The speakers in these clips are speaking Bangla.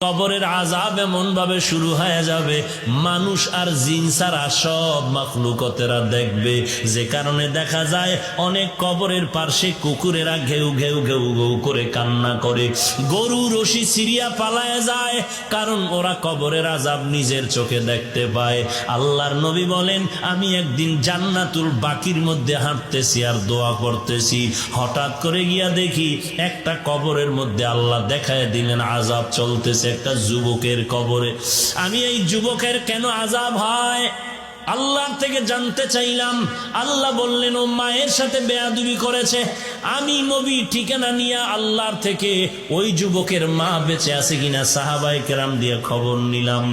কবরের আযাব এমন ভাবে শুরু হয়ে যাবে, মানুষ আর জিন ছাড়া সব মাখলুকতেরা দেখবে। যে কারণে দেখা যায় অনেক কবরের পার্শ্বে কুকুরেরা ঘেউ ঘেউ ঘেউ ঘেউ করে কান্না করে, গরু রশি ছিঁড়িয়া পালায় যায়, কারণ ওরা কবরের আযাব নিজের চোখে দেখতে পায়। আল্লাহর নবী বলেন, আমি একদিন জান্নাতুল বাকির মধ্যে হাঁটতেছি আর দোয়া করতেছি, হঠাৎ করে গিয়া দেখি একটা কবরের মধ্যে আল্লাহ দেখায় দিলেন আযাব চলতেছে একটা যুবকের কবরে। আমি এই যুবকের কেন আযাব হয় আল্লাহর থেকে জানতে চাইলাম। আল্লাহ বললেন, ও মায়ের সাথে বেয়াদবি করেছে। আমি নবী ঠিকানা নিয়ে আল্লাহর থেকে ওই যুবকের মা বেঁচে আছে কিনা সাহাবায়ে কেরাম দিয়ে খবর নিলাম।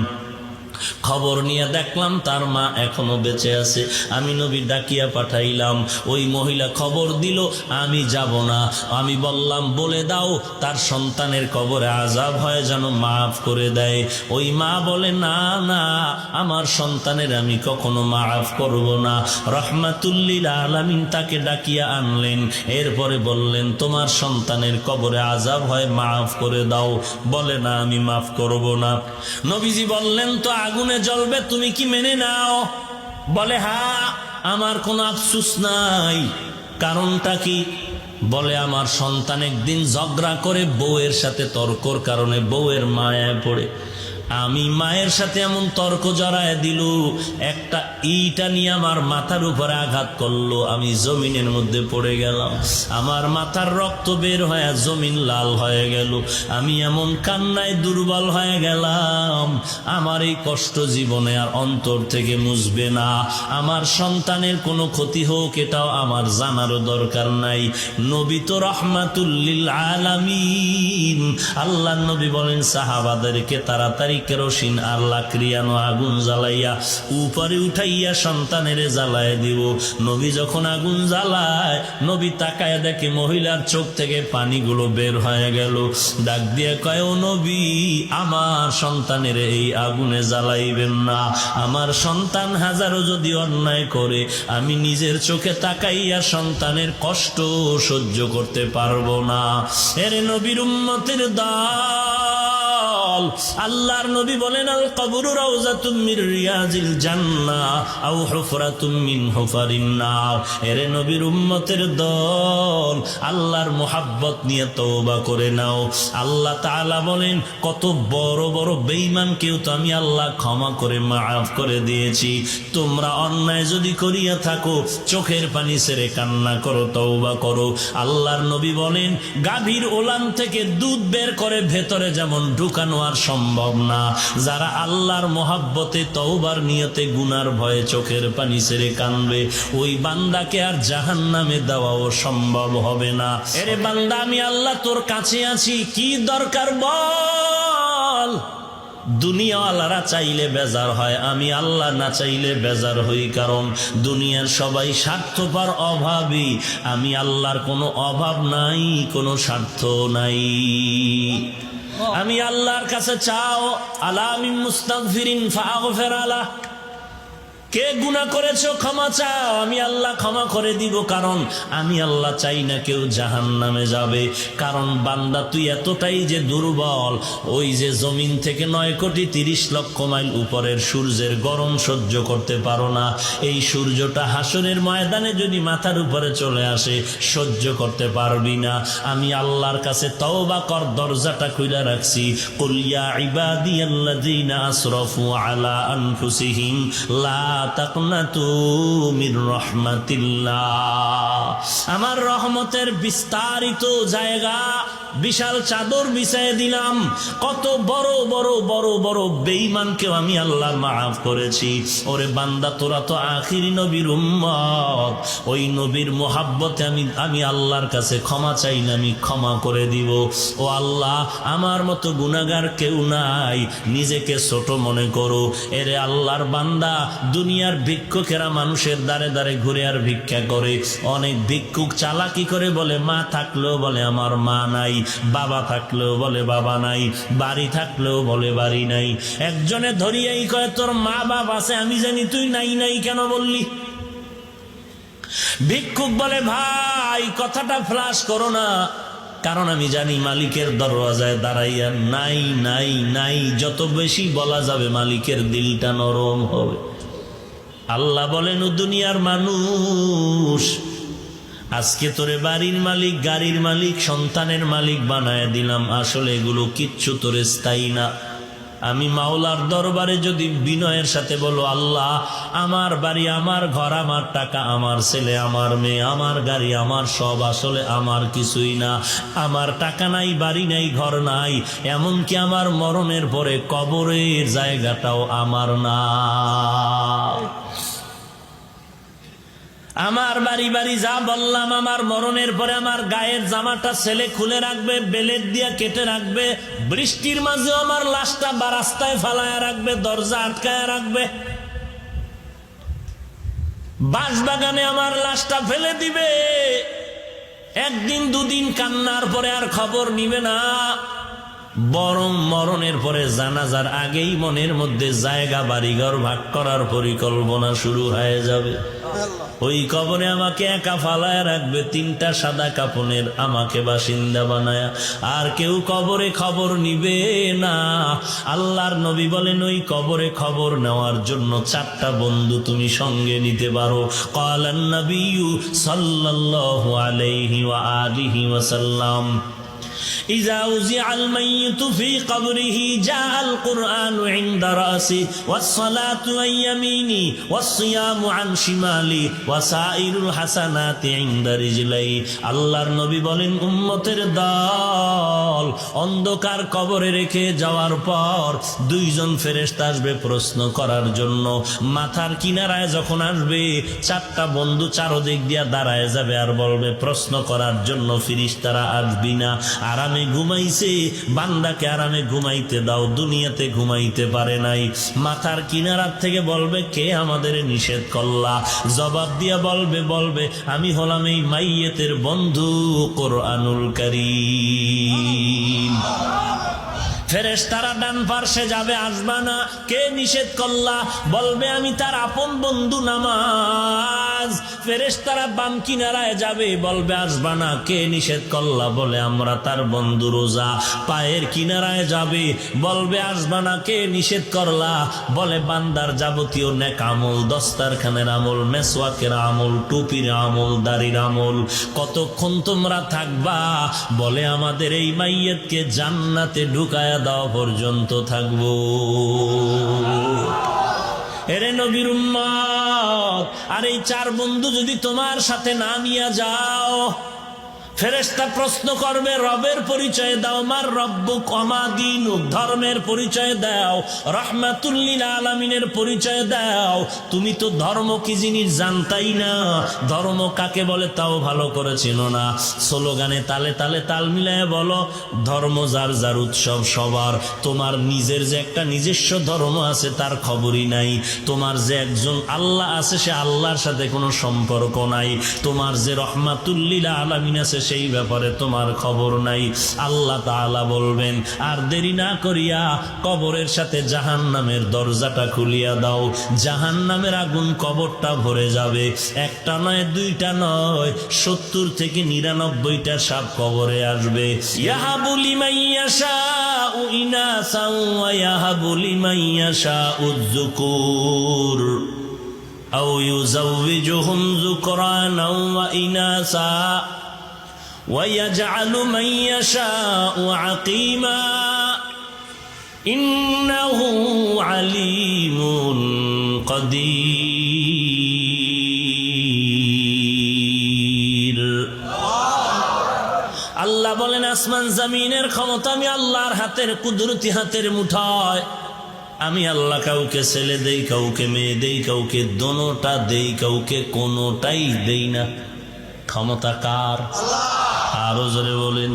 খবর নিয়ে দেখলাম তার মা এখনো বেঁচে আছে। আমি নবী ডাকিয়া পাঠাইলাম, ওই মহিলা খবর দিল আমি যাব না। আমি বললাম, বলে দাও তার সন্তানের কবরে আযাব হয় যেন মাফ করে দেয়। ওই মা বলে, না না, আমার সন্তানের আমি কখনো মাফ করব না। রহমাতুল লিল আলামিন তাকে ডাকিয়া আনলেন, এরপরে বললেন, তোমার সন্তানের কবরে আযাব হয় মাফ করে দাও। বলে, না আমি মাফ করব না। নবীজি বললেন, তো আগুনে জ্বলবে, তুমি কি মেনে নাও? বলে, হ্যাঁ, আমার কোনো আফসোস নাই। কারণটা কি? বলে, আমার সন্তান একদিন ঝগড়া করে বউয়ের সাথে তর্কর কারণে বউয়ের মায়ায় পড়ে, আমি মায়ের সাথে এমন তর্ক জড়ায় দিল, একটা ইটা নিয়ে আমার মাথার উপরে আঘাত করলো, আমি জমিনের মধ্যে পড়ে গেলাম, আমার মাথার রক্ত বের হয়ে জমিন লাল হয়ে গেল, আমি এমন কান্নায় দুর্বল হয়ে গেলাম, আমার এই কষ্ট জীবনে আর অন্তর থেকে মুছবে না। আমার সন্তানের কোনো ক্ষতি হোক এটাও আমার জানারও দরকার নাই। নবী তো রহমাতুল লিল আলামিন। আল্লাহ নবী বলেন সাহাবাদেরকে তাড়াতাড়ি কেরোসিন আর লাকড়িয়ানো আগুন জ্বালাইয়া উপরে উঠাইয়া সন্তানের জ্বালায় দিব। নবী যখন আগুন জ্বালায়, নবী তাকায় দেখে মহিলার চোখ থেকে পানিগুলো বের হয়ে গেল। ডাক দিয়ে কয়, ও নবী, আমার সন্তানের এই আগুনে জ্বালাইবেন না। আমার সন্তান হাজারো যদি অন্যায় করে, আমি নিজের চোখে তাকাইয়া সন্তানের কষ্ট সহ্য করতে পারবো না। এরে নবীর উম্মতের দল, আল্লাহর নবী বলেন, আল কবরু রাউযাতুম মির রিয়াজিল জান্নাহ আও হুফরাতুম মিন হুফারিন নার। এরে নবীর উম্মতের দল, আল্লাহর মুহাব্বত নিয়ে তওবা করে নাও। আল্লাহ তাআলা বলেন, কত বড় বড় বেঈমানকেও তো আমি আল্লাহ ক্ষমা করে মাফ করে দিয়েছি। তোমরা অন্যায় যদি করিয়া থাকো, চোখের পানি ছেড়ে কান্না করো, তওবা করো। আল্লাহর নবী বলেন, গাভীর ওলান থেকে দুধ বের করে ভেতরে যেমন ঢুকানো আর সম্ভব না, যারা আল্লাহর মোহাব্বতে তওবার নিয়তে গুনার ভয়ে চোখের পানি ছেড়ে কানবে, ওই বান্দাকে আর জাহান্নামে দেওয়াও সম্ভব হবে না। এরে বান্দা, আমি আল্লাহ তোর কাছে আছি, কি দরকার বল। দুনিয়াওয়ালারা চাইলে বেজার হয়, আমি আল্লাহ না চাইলে বেজার হই, কারণ দুনিয়ার সবাই স্বার্থপর, অভাবী। আমি আল্লাহর কোনো অভাব নাই, কোনো স্বার্থ নাই। আমি আল্লাহর কাছে চাও, আলা মিন মুস্তাগফিরিন ফাগফির আলা, কে গুনাহ করেছো ক্ষমা চাও, আমি আল্লাহ ক্ষমা করে দিব। কারণ আমি আল্লাহ চাই না কেউ জাহান্নামে যাবে। কারণ বান্দা তুই এতটাই যে দুর্বল, ওই যে জমিন থেকে 9,30,00,000 মাইল উপরের সূর্যের গরম সহ্য করতে পারো না। এই সূর্যটা হাসরের ময়দানে যদি মাথার উপরে চলে আসে, সহ্য করতে পারবি না। আমি আল্লাহর কাছে তওবা কর, দরজাটা খুলে রাখছি। কুল ইয়া ইবাদিয়াল্লাযীনা আসরাফু আলা আনফুসিহিম লা তাকনাতু মির রাহমাতিল্লাহ। আমার রহমতের বিস্তারিত জায়গা, বিশাল চাদর বিছায় দিলাম। কত বড় বড় বড় বড় বেঈমানকেও আমি আল্লাহ মাফ করেছি। ওরে বান্দা, তোরা তো আখিরি নবীর উম্মত, ওই নবীর মোহাব্বতে আমি আল্লাহর কাছে ক্ষমা চাই না, আমি ক্ষমা করে দিব। ও আল্লাহ, আমার মতো গুনাহগার কেউ নাই, নিজেকে ছোট মনে করো। এরে আল্লাহর বান্দা, দুনিয়ার ভিক্ষুকেরা মানুষের দ্বারে দ্বারে ঘুরে আর ভিক্ষা করে। অনেক ভিক্ষুক চালাকি করে বলে মা থাকলেও বলে আমার মা নাই, বাবা থাকলেও বলে বাবা নাই, বাড়ি থাকলেও বলে বাড়ি নাই। একজনে ধরিয়াই কয়, তোর মা বাবা আছে, আমি জানি তুই নাই নাই কেন বললি? ভিক্ষুক বলে, ভাই কথাটা ফ্লাশ করো না, কারণ আমি জানি মালিকের দরওয়াজায় দাঁড়াইয়া নাই নাই নাই যত বেশি বলা যাবে মালিকের দিলটা নরম হবে। আল্লাহ বলেন, ও দুনিয়ার মানুষ, আজকে তোরে বাড়ির মালিক, গাড়ির মালিক, সন্তানের মালিক বানায় দিলাম, আসলে এগুলো কিচ্ছু তোরে স্থায়ী না। আমি মাওলার দরবারে যদি বিনয়ের সাথে বলো, আল্লাহ আমার বাড়ি, আমার ঘর, আমার টাকা, আমার ছেলে, আমার মেয়ে, আমার গাড়ি, আমার সব আসলে আমার কিছুই না। আমার টাকা নাই, বাড়ি নাই, ঘর নাই, এমনকি আমার মরণের পরে কবরের জায়গাটাও আমার না। আমার বাড়ি বাড়ি যা বললাম, আমার মরণের পরে আমার গায়ের জামাটা ছেলে খুলে রাখবে, বেলেট দিয়ে কেটে রাখবে, বৃষ্টির মাঝে আমার লাশটা বা রাস্তায় ফালায় রাখবে, দরজা আটকায় রাখবে, বাঁশবাগানে আমার লাশটা ফেলে দিবে। একদিন দুদিন কান্নার পরে আর খবর নিবে না, বরং মরণের পরে জানাজার আগেই মনের মধ্যে জায়গা বাড়িঘর ভাগ করার পরিকল্পনা শুরু হয়ে যাবে। ওই কবরে আমাকে একা ফালায় রাখবে, 3টা সাদা কাফনের আমাকে বাসিন্দা বানায়া, আর কেউ কবরে খবর নিবে না। আল্লাহর নবী বলেন, ওই কবরে খবর নেওয়ার জন্য 4টা বন্ধু তুমি সঙ্গে নিতে পারো। ক্বালান নবিয়্যু সাল্লাল্লাহু আলাইহি ওয়া আলিহি ওয়াসাল্লাম, إذا وزع الميت في قبره جاء القرآن عند رأسه والصلاة عن يمينه والصيام عن شماله وسائر الحسنات عند رجليه। আল্লাহর নবী বলেন, উম্মতের দল অন্ধকার কবরে রেখে যাওয়ার পর 2জন ফেরেশতা আসবে প্রশ্ন করার জন্য। মাথার কিনারায় যখন আসবে, 4টা বন্ধু চারদিক দিয়া দাঁড়ায় যাবে আর বলবে, প্রশ্ন করার জন্য ফেরেশতারা আসবি না? আরামে ঘুমাইছে, বান্দাকে আরামে ঘুমাইতে দাও, দুনিয়াতে ঘুমাইতে পারে নাই। মাথার কিনারার থেকে বলবে, কে আমাদের নিষেধ করলা? জবাব দিয়া বলবে আমি হলাম এই মাইয়েতের বন্ধু কোরআনুল কারীম। ফেরেশতারা ডান পার্শ্বে যাবে, আসবা না। কে নিষেধ করলা? বলবে আমি তার আপন বন্ধু নামাজ। ফেরেশতারা বাম কিনারায় যাবে, বলবে আসবা না। কে নিষেধ করলা? বলে আমরা তার বন্ধু রোজা। পায়ের কিনারায় যাবে, বলবে আসবা না। কে নিষেধ করলা? বলে বান্দার যাবতীয় নেক আমল, দস্তারখানের আমল, মেসওয়াকের আমল, টুপির আমল, দাড়ির আমল। কতক্ষণ তোমরা থাকবা? বলে আমাদের এই মাইয়াতকে জান্নাতে ঢুকায়া দাও পর্যন্ত থাকবো। এরে নবীর উম্মত, আর এই 4 বন্ধু যদি তোমার সাথে না নিয়ে যাও, ফেরেশতা প্রশ্ন করবে, রবের পরিচয় দাও, মার রব্বুক ওমা দীনুক, ধর্মের পরিচয় দাও, রাহমাতুল লিল আলামিনের পরিচয় দাও। তুমি তো ধর্ম কি জিনিস জানতাই না, ধর্ম কাকে বলে তাও ভালো করে চেনো না। স্লোগানে তালে তালে তাল মিলায় বলো, ধর্ম যার যার উৎসব সবার। তোমার নিজের যে একটা নিজস্ব ধর্ম আছে তার খবরই নাই। তোমার যে একজন আল্লাহ আছে, সে আল্লাহর সাথে কোনো সম্পর্ক নাই। তোমার যে রাহমাতুল লিল আলামিন আছে, সেই ব্যাপারে তোমার খবর নাই। আল্লাহ তাআলা বলবেন, আর দেরি না করিয়া কবরের সাথে জাহান্নামের দরজাটা খুলিয়া দাও। জাহান্নামের আগুন কবরটা ভরে যাবে। 1টা নয়, 2টা নয়, 70 থেকে 99টা সাপ কবরে আসবে। ইয়াহাবু লিমান ইয়াশাউ ইনাসান ওয়া ইয়াহাবু লিমান ইয়াশাউ যুকুর আও ইউযাওবিজুহুম যুকরানাও ওয়া ইনাসা ويجعل من يشاء عقيما إنه عليم قدير। আল্লাহ বলেন, আসমান জমিনের ক্ষমতা আমি আল্লাহর হাতের, কুদরতি হাতের মুঠায়। আমি আল্লাহ কাউকে ছেলে দেই, কাউকে মেয়ে দেই, কাউকে দোনোটা দেই, কাউকে কোনোটাই দেই না। ক্ষমতা কার? আরো জোরে বলেন।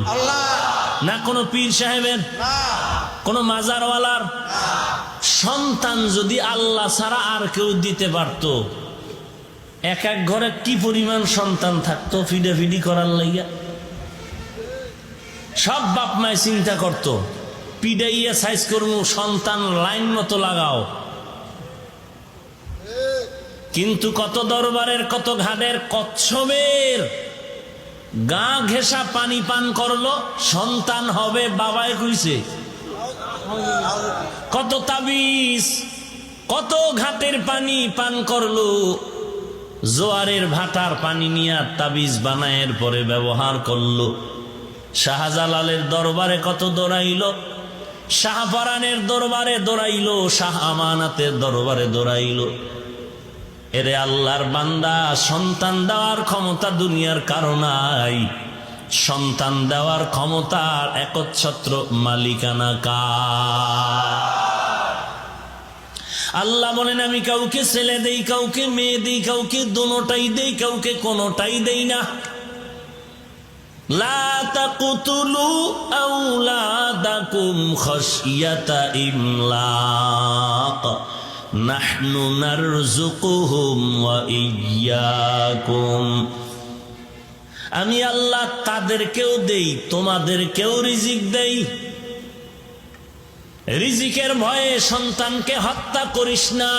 না কোনো পীর সাহেবের, কোন মাজারওয়ালার। সন্তান যদি আল্লাহ ছাড়া আর কেউ দিতে পারত, এক এক ঘরে কি পরিমাণ সন্তান থাকতো ফিডাফিডি করার লাইয়া। সব বাপ মায় চিন্তা করত, পিডাইয়া সাইজ করবো, সন্তান লাইন মতো লাগাও। কিন্তু কত দরবারের, কত ঘাটের, কচ্ছপের গা ঘেঁষা পানি পান করলো, সন্তান হবে, বাবায় কইছে। কত তাবিজ, কত ঘাটের পানি পান করলো, জোয়ারের ভাটার পানি নিয়ে তাবিজ বানায়ের পরে ব্যবহার করলো। শাহজালালের দরবারে কত দৌড়াইল, শাহপরানের দরবারে দৌড়াইল, শাহ আমানাতের দরবারে দৌড়াইল। এরে আল্লাহর বান্দা, সন্তান দেওয়ার ক্ষমতা দুনিয়ার কারো নাই। সন্তান দেওয়ার ক্ষমতার একচ্ছত্র মালিকানা কার? আল্লাহ বলেন, আমি কাউকে ছেলে দেই, কাউকে মেয়ে দেই, কাউকে দোনোটাই দেই, কাউকে কোনোটাই দেই না। লা তাকতুলু আওলাদাকুম খাশিয়াতা ইমলাক নাহনু নারযুকুহুম ওয়া ইয়্যাকুম। আমি আল্লাহ তাদেরকেও দেই, তোমাদেরকেও রিজিক দেই। রিজিকের ভয়ে সন্তানকে হত্যা করিস না।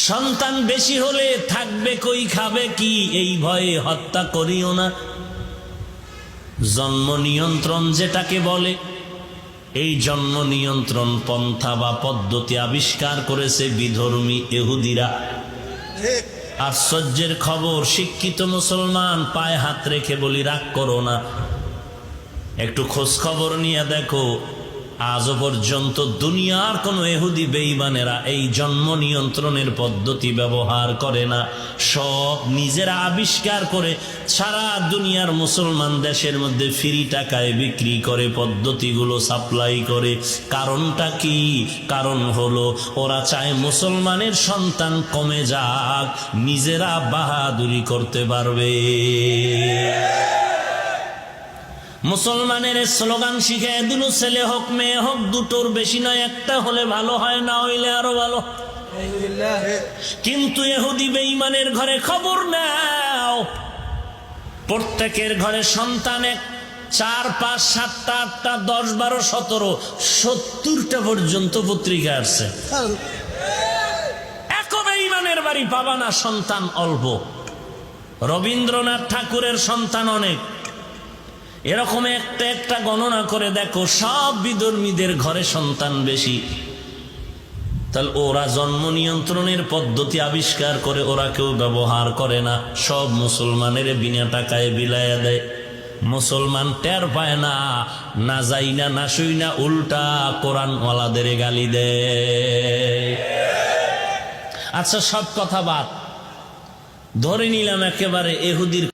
সন্তান বেশি হলে থাকবে কই, খাবে কি, এই ভয়ে হত্যা করিও না। জন্ম নিয়ন্ত্রণ যেটাকে বলে, এই জন্ম নিয়ন্ত্রণ পন্থা বা পদ্ধতি আবিষ্কার করেছে বিধর্মী ইহুদিরা। আশ্চর্যের খবর, শিক্ষিত মুসলমান পায়ে হাত রেখে বলি, রাগ করো না, একটু খোঁজ খবর নিয়ে দেখো, আজও পর্যন্ত দুনিয়ার কোন ইহুদি বেঈমানেরা এই জন্ম নিয়ন্ত্রণের পদ্ধতি ব্যবহার করে না। সব নিজেরা আবিষ্কার করে সারা দুনিয়ার মুসলমান দেশের মধ্যে ফ্রি টাকায় বিক্রি করে, পদ্ধতিগুলো সাপ্লাই করে। কারণটা কি? কারণ হলো ওরা চায় মুসলমানের সন্তান কমে যাক, নিজেরা বাহাদুরি করতে পারবে। মুসলমানের স্লোগান শিখে দিল, ছেলে হোক মেয়ে হোক দুটোর বেশি নয়, একটা হলে ভালো হয়, না হইলে আরো ভালো। কিন্তু ইহুদি বেঈমানের ঘরে খবর নাও, প্রত্যেকের ঘরে সন্তান এক, 4, 5, 7, 8, 10, 12, 17, 70টা পর্যন্ত পত্রিকা আসছে। এক বেঈমানের বাড়ি পাবা না সন্তান অল্প। রবীন্দ্রনাথ ঠাকুরের সন্তান অনেক। এরকম একটা একটা গণনা করে দেখো, সব বিধর্মীদের ঘরে সন্তান বেশি। তাহলে ওরা জন্ম নিয়ন্ত্রণের পদ্ধতি আবিষ্কার করে, ওরা কেউ ব্যবহার করে না, সব মুসলমানের বিনা টাকায় বিলাইয়া দেয়। মুসলমান টের পায় না, না যাই না, না শুই না, উল্টা কোরআনওয়ালাদের গালি দেয়। আচ্ছা, সব কথা বাদ, ধরে নিলাম একেবারে ইহুদির